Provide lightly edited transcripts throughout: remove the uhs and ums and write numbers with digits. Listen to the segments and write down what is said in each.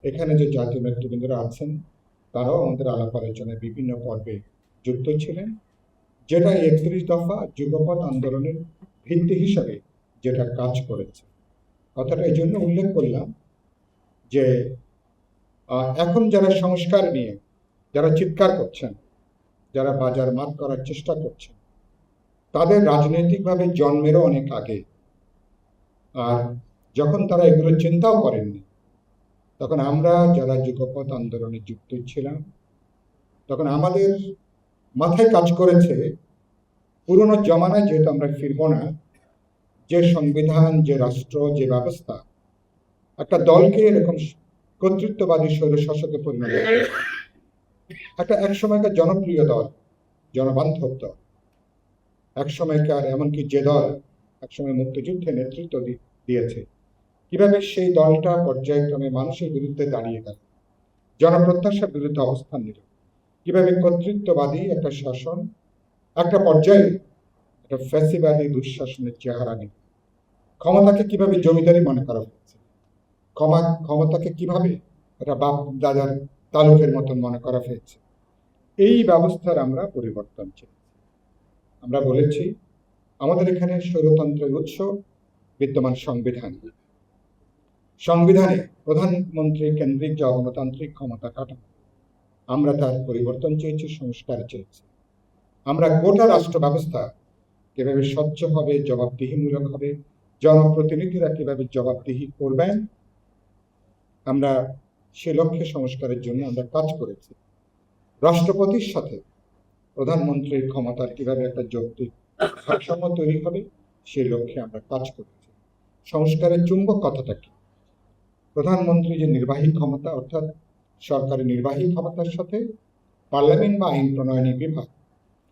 এখানে যে জাতীয় নেতৃবৃন্দরা আছেন তারাও আমাদের আলাপ আলোচনায় বিভিন্ন পর্বে যুক্ত ছিলেন, যেটা 31 দফা যুগপৎ আন্দোলনের ভিত্তি হিসাবে যেটা কাজ করেছে। কথাটা এই জন্য উল্লেখ করলাম যে এখন যারা সংস্কার নিয়ে যারা চিৎকার করছেন, যারা বাজার মাত করার চেষ্টা করছেন, তাদের রাজনৈতিকভাবে জন্মেরও অনেক আগে। আর যখন তারা এগুলো চিন্তাও করেননি, তখন আমরা যারা যুগপৎ আন্দোলনে যুক্ত ছিলাম, তখন আমাদের মাথায় কাজ করেছে পুরনো জমানায় যেহেতু আমরা ফিরবো না, যে সংবিধান, যে রাষ্ট্র, যে ব্যবস্থা একটা দলকে এরকম কর্তৃত্ববাদী স্বৈরশাসকে পরিণত করে, একটা এক সময়কার জনপ্রিয় দল, জনবান্ধব দল, এক সময়কার এমনকি যে দল একসময় মুক্তিযুদ্ধে নেতৃত্ব দিয়েছে, কিভাবে সেই দলটা পর্যায়ক্রমে মানুষের বিরুদ্ধে দাঁড়িয়ে গেল, জনপ্রত্যাশার বিরুদ্ধে অবস্থান নিল, কিভাবে কর্তৃত্ববাদী একটা শাসন একটা পর্যায়ে একটা ফ্যাসিবাদী দুঃশাসনের চেহারা নিল, ক্ষমতাকে কিভাবে জমিদারি মনে করা হয়েছে, ক্ষমতাকে কিভাবে একটা বাপ দাদার তালুকের মতন মনে করা হয়েছে। এই ব্যবস্থার আমরা পরিবর্তন চাই। আমরা বলেছি আমাদের এখানে স্বৈরতন্ত্রের উৎস বিদ্যমান সংবিধান, সংবিধানে প্রধানমন্ত্রী কেন্দ্রিক যে গণতান্ত্রিক ক্ষমতা কাঠামো, আমরা তার পরিবর্তন চেয়েছি, সংস্কার চেয়েছি। আমরা গোটা রাষ্ট্র ব্যবস্থা কিভাবে স্বচ্ছ হবে, জবাবদিহিমূলক হবে, জনপ্রতিনিধিরা কিভাবে জবাবদিহি করবেন, আমরা সে লক্ষ্যে সংস্কারের জন্য আমরা কাজ করেছি। রাষ্ট্রপতির সাথে প্রধানমন্ত্রীর ক্ষমতার কিভাবে একটা যৌক্তিক ভারসাম্য তৈরি হবে, সেই লক্ষ্যে আমরা কাজ করেছি। সংস্কারের চুম্বক কথাটা কি? প্রধানমন্ত্রী যে নির্বাহী ক্ষমতা, অর্থাৎ সরকারের নির্বাহী ক্ষমতার সাথে পার্লামেন্ট বা আইন প্রণয়নী বিভাগ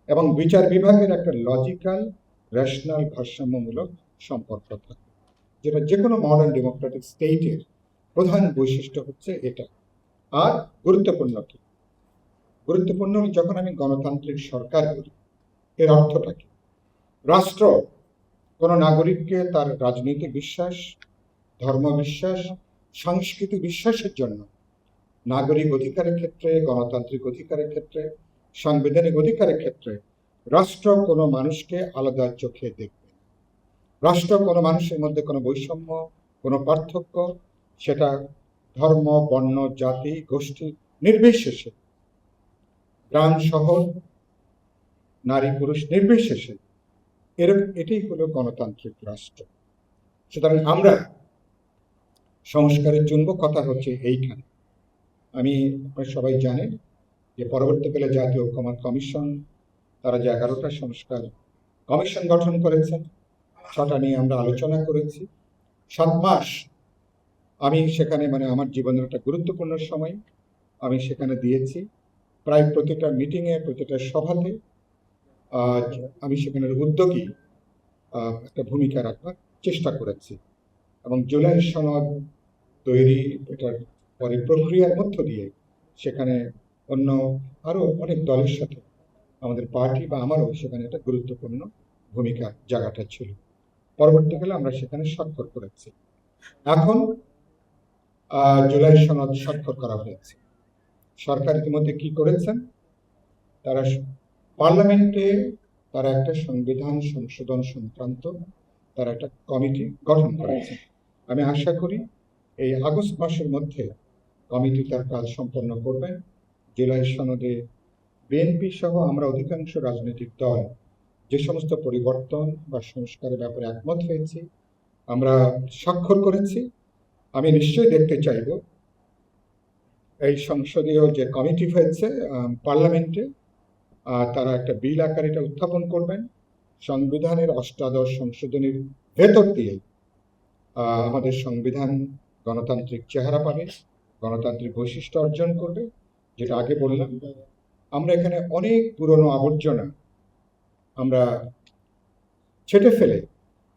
এবং বিচার বিভাগের একটা লজিক্যাল, রেশনাল, ভারসাম্যমূলক সম্পর্ক থাকে, যেটা যে কোনো মডার্ন ডেমোক্রেটিক স্টেটের প্রধান বৈশিষ্ট্য হচ্ছে এটা। আর গুরুত্বপূর্ণ কি? গুরুত্বপূর্ণ যখন আমি গণতান্ত্রিক সরকার বলি, এর অর্থটা কি? রাষ্ট্র কোনো নাগরিককে তার রাজনৈতিক বিশ্বাস, ধর্ম বিশ্বাস, সাংস্কৃতিক বিশ্বাসের জন্য নাগরিক অধিকারের ক্ষেত্রে, গণতান্ত্রিক অধিকারের ক্ষেত্রে, সাংবিধানিক অধিকারের ক্ষেত্রে রাষ্ট্র কোনো মানুষকে আলাদা চোখে দেখবে। রাষ্ট্র কোনো মানুষের মধ্যে কোনো বৈষম্য, কোনো পার্থক্য, সেটা ধর্ম, বর্ণ, জাতি, গোষ্ঠী নির্বিশেষে, গ্রাম শহর, নারী পুরুষ নির্বিশেষে, এটাই হলো গণতান্ত্রিক রাষ্ট্র। সুতরাং আমরা সংস্কারের জন্য কথা হচ্ছে এইখানে। আমি, আপনারা সবাই জানেন যে পরবর্তীকালে জাতীয় ঐক্যমত কমিশন তারা যে 11টা সংস্কার কমিশন গঠন করেছেন, 6টা নিয়ে আমরা আলোচনা করেছি। 7 মাস আমি সেখানে, আমার জীবনের একটা গুরুত্বপূর্ণ সময় আমি সেখানে দিয়েছি। প্রায় প্রতিটা মিটিংয়ে, প্রতিটা সভাতে আমি সেখানের উদ্যোগী একটা ভূমিকা রাখবার চেষ্টা করেছি। এবং জুলাই সনদ তৈরি, এটার পরে প্রক্রিয়ার মধ্য দিয়ে সেখানে অন্য আরো অনেক দলের সাথে আমাদের পার্টি বা আমারও সেখানে একটা গুরুত্বপূর্ণ ভূমিকা জায়গাটা ছিল। পরবর্তীকালে আমরা সেখানে স্বাক্ষর করেছি। এখন জুলাই সনদ স্বাক্ষর করা হয়েছে। সরকার ইতিমধ্যে কি করেছেন, তারা পার্লামেন্টে তারা একটা সংবিধান সংশোধন সংক্রান্ত তারা একটা কমিটি গঠন করেছে। আমি আশা করি এই আগস্ট মাসের মধ্যে কমিটি তার কাজ সম্পন্ন করবেন। জুলাই সনদে বিএনপি সহ আমরা অধিকাংশ রাজনৈতিক দল যে সমস্ত পরিবর্তন বা সংস্কারের ব্যাপারে একমত হয়েছি, আমরা স্বাক্ষর করেছি। আমি নিশ্চয়ই দেখতে চাইব এই সংসদীয় যে কমিটি হয়েছে পার্লামেন্টে, তারা একটা বিল আকারে এটা উত্থাপন করবেন। সংবিধানের অষ্টাদশ সংশোধনীর ভেতর দিয়ে আমাদের সংবিধান গণতান্ত্রিক চেহারা পাবে, গণতান্ত্রিক বৈশিষ্ট্য অর্জন করবে। যেটা আগে বললাম, আমরা এখানে অনেক পুরনো আবর্জনা আমরা ছেটে ফেলে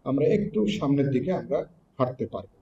আমরা একটু সামনের দিকে আমরা হাঁটতে পারবো।